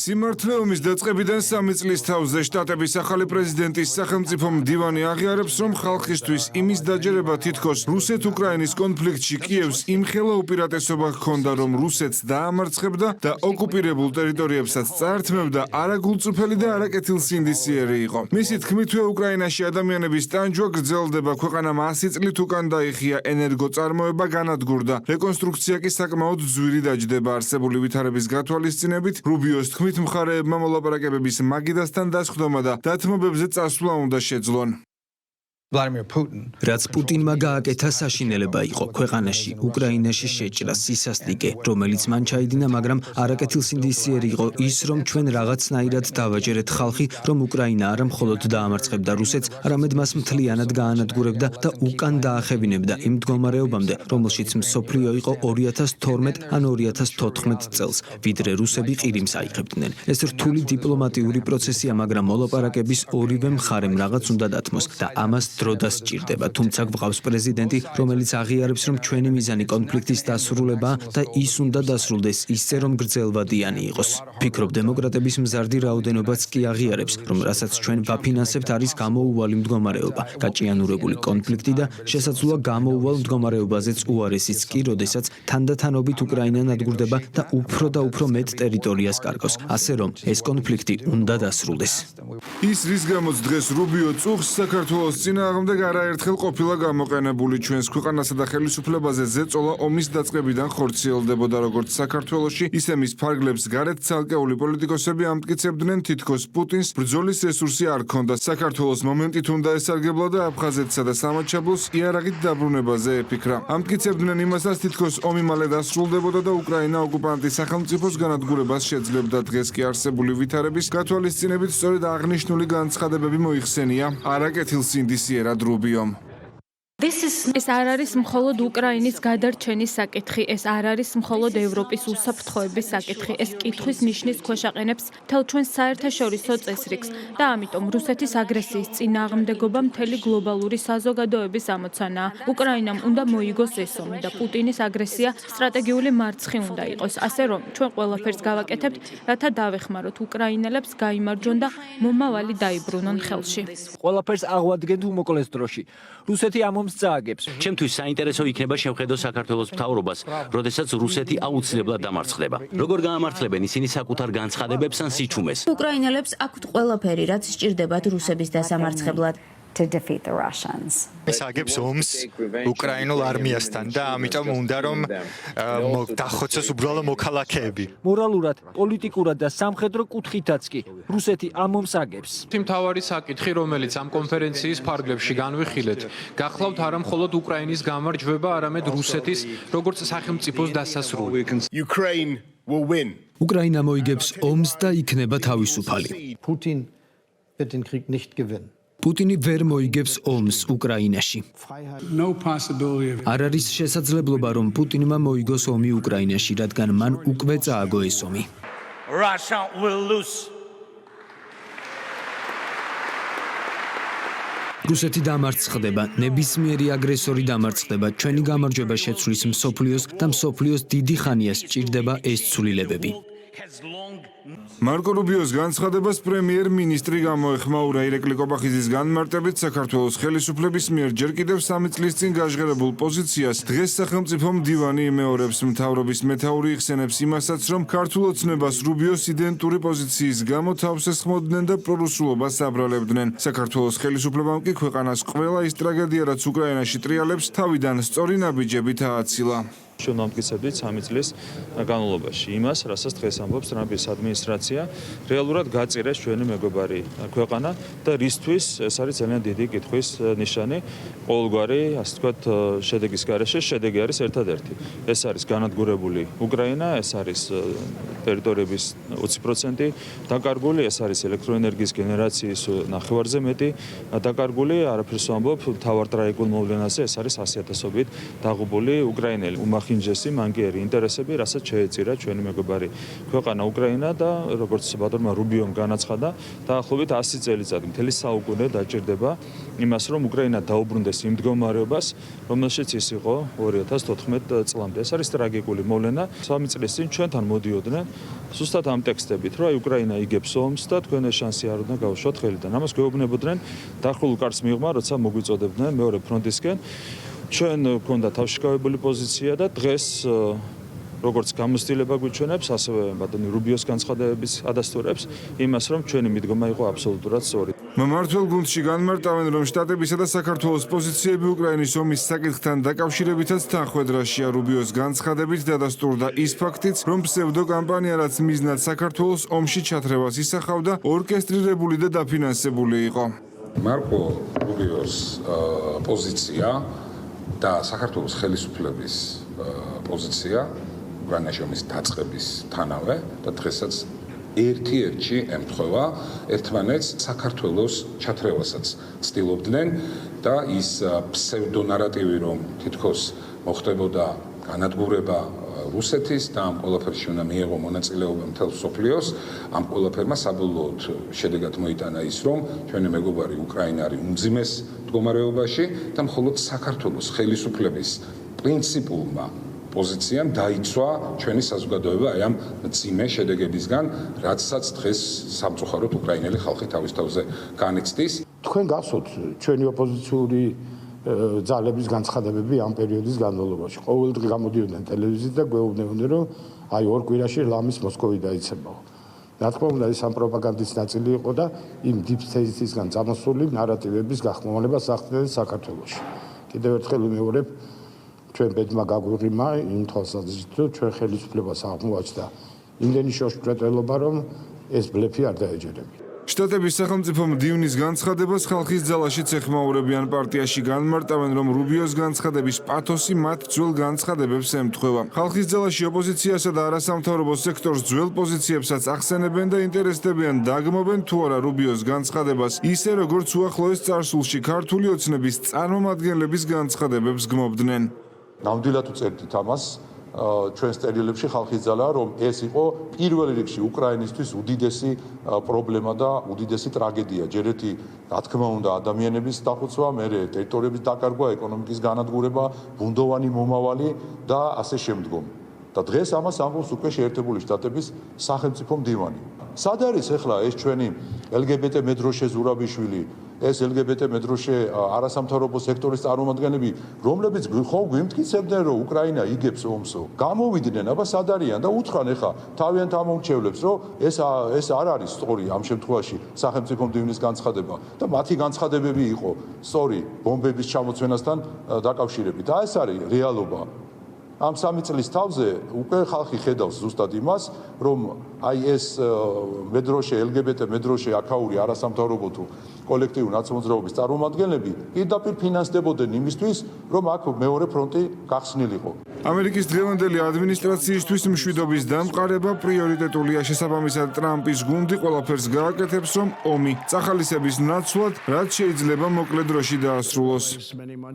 სიმართლე ომის დაწყებიდან 3 წლის თავზე შტატების ახალი პრეზიდენტის სახელმწიფო მდივანი აღიარებს, რომ ხალხისთვის იმის დაჯერება თითქოს რუსეთ-უკრაინის კონფლიქტში კიევს იმხელა უპირატესობა ჰქონდა, რომ რუსეთს დაამარცხებდა და ოკუპირებულ ტერიტორიებსაც წაართმევდა არა გულწრფელი და არა კეთილსინდისიერი იყო. მისი თქმითვე უკრაინაში ადამიანების ტანჯვა გრძელდება, ქვეყანამ 100 წლით უკან დაიხია, ენერგოწარმოება განადგურდა, რეკონსტრუქცია კი საკმაოდ ძვირი დაჯდება. არსებული ვითარების გათვალისწინებით რუბიოს თქმით მხარეებმა მოლაპარაკებების მაგიდასთან დასხდომა და დათმობებზე წასვლა უნდა შეძლონ. რაც პუტინმა გააკეთა საშინელება იყო ქვეყანაში, უკრაინაში შეჭრა სისასტიკე, რომელიც მან ჩაიდინა, მაგრამ არაკეთილსინდისიერი იყო ის, რომ ჩვენ რაღაცნაირად დავაჯერეთ ხალხი, რომ უკრაინა არა მხოლოდ დაამარცხებდა რუსეთს, არამედ მას მთლიანად გაანადგურებდა და უკან დაახევინებდა იმ მდგომარეობამდე, რომელშიც მსოფლიო იყო 2012 ან 2014 წელს, ვიდრე რუსები ყირიმს აიღებდნენ. ეს რთული დიპლომატიური პროცესია, მაგრამ მოლაპარაკების ორივე მხარემ რაღაც უნდა დათმოს და ამას დრო დასჭირდება, თუმცა გვყავს პრეზიდენტი, რომელიც აღიარებს, რომ ჩვენი მიზანი კონფლიქტის დასრულებაა და ის უნდა დასრულდეს ისე, რომ გრძელვადიანი იყოს. ფიქრობ, დემოკრატების მზარდი რაოდენობაც კი აღიარებს, რომ რასაც ჩვენ ვაფინანსებთ არის გამოუვალი მდგომარეობა, გაჭიანურებული კონფლიქტი და შესაძლოა გამოუვალ მდგომარეობაზეც უარესიც კი, როდესაც თანდათანობით უკრაინა ნადგურდება და უფრო მეტ ტერიტორიას კარგავს, ასე რომ ეს კონფლიქტი უნდა დასრულდეს. ის რის გამოც დღეს რუბიო წუხს საქართველოს წინააღმდეგ არაერთხელ ყოფილა გამოყენებული, ჩვენს ქვეყანასა და ხელისუფლებაზე ზეწოლა ომის დაწყებიდან ხორციელდებოდა, როგორც საქართველოში, ისე მის ფარგლებს გარეთ ცალკეული პოლიტიკოსები ამტკიცებდნენ, თითქოს პუტინს ბრძოლის რესურსი არ ჰქონდა. საქართველოს მომენტით უნდა ესარგებლა და აფხაზეთსა და სამაჩაბლოს იარაღით დაბრუნებაზე ეფიქრა. ამტკიცებდნენ იმასაც, თითქოს ომი მალე დასრულდებოდა და უკრაინა ოკუპანტის სახელმწიფოს განადგურებას შეძლებდა. დღეს კი არსებული ვითარების გათვალისწინებით სწორედ აღნიშნული განცხადებები მოიხსენია არაკეთილსინდისიერად რუბიომ. ეს არ არის მხოლოდ უკრაინის გადარჩენის საკითხი, ეს არ არის მხოლოდ ევროპის უსაფრთხოების საკითხი, ეს კითხვის ნიშნის ქვეშ აყენებს მთელ ჩვენს საერთაშორისო წესრიგს და ამიტომ რუსეთის აგრესიის წინააღმდეგობა მთელი გლობალური საზოგადოების ამოცანაა. უკრაინამ უნდა მოიგოს ეს ომი და პუტინის აგრესია სტრატეგიული მარცხი უნდა იყოს, ასე რომ ჩვენ ყველაფერს გავაკეთებთ, რათა დავეხმაროთ უკრაინელებს გაიმარჯვონ და მომავალი დაიბრუნონ ხელში. ყველაფერს აღვადგენთ უმოკლეს დროში. რუსეთი ამ ომს წააგებს. ჩემთვის საინტერესო იქნება შევხედო საქართველოს მთავრობას, როდესაც რუსეთი აუცილებლად დამარცხდება. როგორ გაამართლებენ ისინი საკუთარ განცხადებებს ან სიჩუმეს? უკრაინელებს აქვთ ყველაფერი, რაც სჭირდებათ რუსების დასამარცხებლად. ეს აგებს ომს უკრაინულ არმიასთან და ამიტომ უნდა რომ დახოცოს უბრალო მოქალაქეები. მორალურად, პოლიტიკურად და სამხედრო კუთხითაც კი რუსეთი ამ ომს აგებს. მთავარი საკითხი, რომელიც ამ კონფერენციის ფარგლებში განვიხილეთ, გახლავთ არა მხოლოდ უკრაინის გამარჯვება, არამედ რუსეთის როგორც სახელმწიფოს დასასრული. უკრაინა მოიგებს ომს და იქნება თავისუფალი. პუტინი ვერ მოიგებს ომს უკრაინაში. არ არის შესაძლებლობა, რომ პუტინმა მოიგოს ომი უკრაინაში, რადგან მან უკვე წააგო ეს ომი. რუსეთი დამარცხდება, ნებისმიერი აგრესორი დამარცხდება, ჩვენი გამარჯვება შეცვლის მსოფლიოს და მსოფლიოს დიდი ხანია სჭირდება ეს ცვლილებები. მარკო რუბიოს განცხადებას პრემიერ-მინისტრი გამოეხმაურა. ირაკლი კობახიძის განმარტებით, საქართველოს ხელისუფლების მიერ ჯერ კიდევ 3 წლის წინ გაჟღერებულ პოზიციას დღეს სახელმწიფო მდივანი იმეორებს. მთავრობის მეთაური იხსენებს იმასაც, რომ ქართულ ოცნებას რუბიოს იდენტური პოზიციის გამო თავს ესხმოდნენ და პრორუსულობას აბრალებდნენ. საქართველოს ხელისუფლებამ კი ქვეყანას ყველა ის ტრაგედია, რაც უკრაინაში ტრიალებს, თავიდან სწორი ნაბიჯებით ააცილა. ჩვენ ვამტკიცებდით 3 წლის განმავლობაში იმას, რასაც დღეს ამბობს ტრამპის ადმინისტრაცია, რეალურად გაწირეს ჩვენი მეგობარი ქვეყანა და რისთვის ეს არის ძალიან დიდი კითხვის ნიშანი. ყოველგვარი, ასე ვთქვათ, შედეგის გარეშე შედეგი არის ერთადერთი. ეს არის განადგურებული უკრაინა, ეს არის ტერიტორიების 20% დაკარგული, ეს არის ელექტროენერგიის გენერაციის ნახევარზე მეტი დაკარგული, არაფერს ვამბობ, მთავარ ტრაეგულ მოვლენაზე ეს არის 100,000-ობით დაღუპული უკრაინელი. მოახინჯესი მანკიერი ინტერესები, რასაც შეეწირა ჩვენი მეგობარი ქვეყანა უკრაინა და როგორც ბატონმა რუბიომ განაცხადა, დაახლოებით 100 წელიწადი მთელი საუკუნე დაჭირდება იმას, რომ უკრაინა დაუბრუნდეს იმ მდგომარეობას, რომელშიც ის იყო 2014 წლამდე. ეს არის ტრაგიკული მოვლენა. 3 წლის წინ ჩვენთან მოდიოდნენ ზუსტად ამ ტექსტებით, რომ აი უკრაინა იგებს ომს და თქვენ ეს შანსი არ უნდა გავუშვათ ხელიდან. ამას გვეუბნებოდნენ დახრულულ კარტს მიღმა, როცა მოგვიწოდებდნენ მეორე ფრონტისკენ. ჩვენ გვქონდა თავშეკავებული პოზიცია და დღეს როგორც გამოცდილება გვიჩვენებს, ასევე ბატონი რუბიოს განცხადებების ადასტურებს იმას, რომ ჩვენი მიდგომა იყო აბსოლუტურად სწორი. მმართველ გუნდში განმარტავენ, რომ შტატებისა და საქართველოს პოზიციები უკრაინის ომის საკითხთან დაკავშირებითაც თანხვედრაშია. რუბიოს განცხადებით დადასტურდა ის ფაქტიც, რომ ფსევდოკამპანია, რაც მიზნად საქართველოს ომში ჩათრევას ისახავდა, ორკესტრირებული და დაფინანსებული იყო. მარკო რუბიოს პოზიცია და საქართველოს ხელისუფლების პოზიცია უკრაინაში ომის დაწყებისთანავე და დღესაც ერთ-ერთში ემთხვევა ერთმანეთს საქართველოს ჩათრევასაც ცდილობდნენ და ის ფსევდონარატივი, რომ თითქოს მოხდებოდა განადგურება რუსეთის და ამ ყველაფერში უნდა მიეღო მონაწილეობა მთელ მსოფლიოს, ამ ყველაფერმა საბოლოოდ შედეგად მოიტანა ის, რომ ჩვენი მეგობარი უკრაინა არის უმძიმეს მდგომარეობაში და მხოლოდ საქართველოს ხელისუფლების პრინციპულმა პოზიციამ დაიცვა ჩვენი საზოგადოება აი ამ მძიმე შედეგებისგან, რაცაც დღეს სამწუხაროდ უკრაინელი ხალხი თავის თავზე განიცდის. თქვენ გახსოვთ ჩვენი ოპოზიციური ძალების განცხადებები ამ პერიოდის განმავლობაში. ყოველდღე გამოდიოდნენ ტელევიზიით და გვეუბნებოდნენ, რომ აი ორ კვირაში ლამის მოსკოვი დაიცემაო. რა თქმა უნდა, ეს ამ პროპაგანდის ნაწილი იყო და იმ deep state-ისგან წამოსული ნარატივების გახმოვანებას ახდენდნენ საქართველოში. კიდევ ერთხელ ვიმეორებ, ჩვენ ბედმა გაგვიღიმა იმ თვალსაზრისით, რომ ჩვენ ხელისუფლებას აღმოაჩნდა იმდენი შოშკრეტელობა, რომ ეს ბლეფი არ დაეჯერებია. შტატების სახელმწიფო მდივნის განცხადებას ხალხის ძალაშიც ეხმაურებიან. პარტიაში განმარტავენ, რომ რუბიოს განცხადების პათოსი მათ ძველ განცხადებებს ემთხვევა. ხალხის ძალაში ოპოზიციასა და არასამთავრობო სექტორს ძველ პოზიციებსაც ახსენებენ და ინტერესდებიან დაგმობენ თუ არა რუბიოს განცხადებას, ისე როგორც უახლოეს წარსულში ქართული ოცნების წარმომადგენლების განცხადებებს გმობდნენ. ნამდვილად უწერდით ამას ჩვენს წერილებში ხალხის ძალა, რომ ეს იყო პირველ რიგში უკრაინისთვის უდიდესი პრობლემა და უდიდესი ტრაგედია. ჯერ ერთი, რა თქმა უნდა, ადამიანების დახოცვა, მერე ტერიტორიების დაკარგვა, ეკონომიკის განადგურება, ბუნდოვანი მომავალი და ასე შემდგომ. და დღეს ამას ამბობს უკვე შეერთებული შტატების სახელმწიფო მდივანი. სად არის ახლა ეს ჩვენი LGBT მედროშე ზურაბიშვილი, ეს LGBT მედროშე არასამთავრობო სექტორის წარმომადგენლები, რომლებიც ხო გვიმტკიცებდნენ, რომ უკრაინა იგებს ომსო. გამოვიდნენ, აბა სად არიან და უთხრან ახლა თავიანთ ამომრჩევლებს, რომ ეს არ არის სწორი ამ შემთხვევაში სახელმწიფო მდივნის განცხადება და მათი განცხადებები იყო სწორი ბომბების ჩამოცვენასთან დაკავშირებით. და ეს არის რეალობა. ამ 3 წლის თავზე უკვე ხალხი ხედავს ზუსტად იმას, რომ აი ეს მედროშე, LGBT მედროშე, აქაური არასამთავრობო თუ კოლექტიური ნაცმოძრაობის წარმომადგენლები პირდაპირ ფინანსდებოდნენ იმისთვის, რომ აქ მეორე ფრონტი გახსნილიყო. ამერიკის დღევანდელი ადმინისტრაციისთვის მშვიდობის დამყარება პრიორიტეტულია. შესაბამისად, ტრამპის გუნდი ყველაფერს გააკეთებს, რომ ომი წახალისების ნაცვლად, რაც შეიძლება მოკლე დროში დაასრულოს.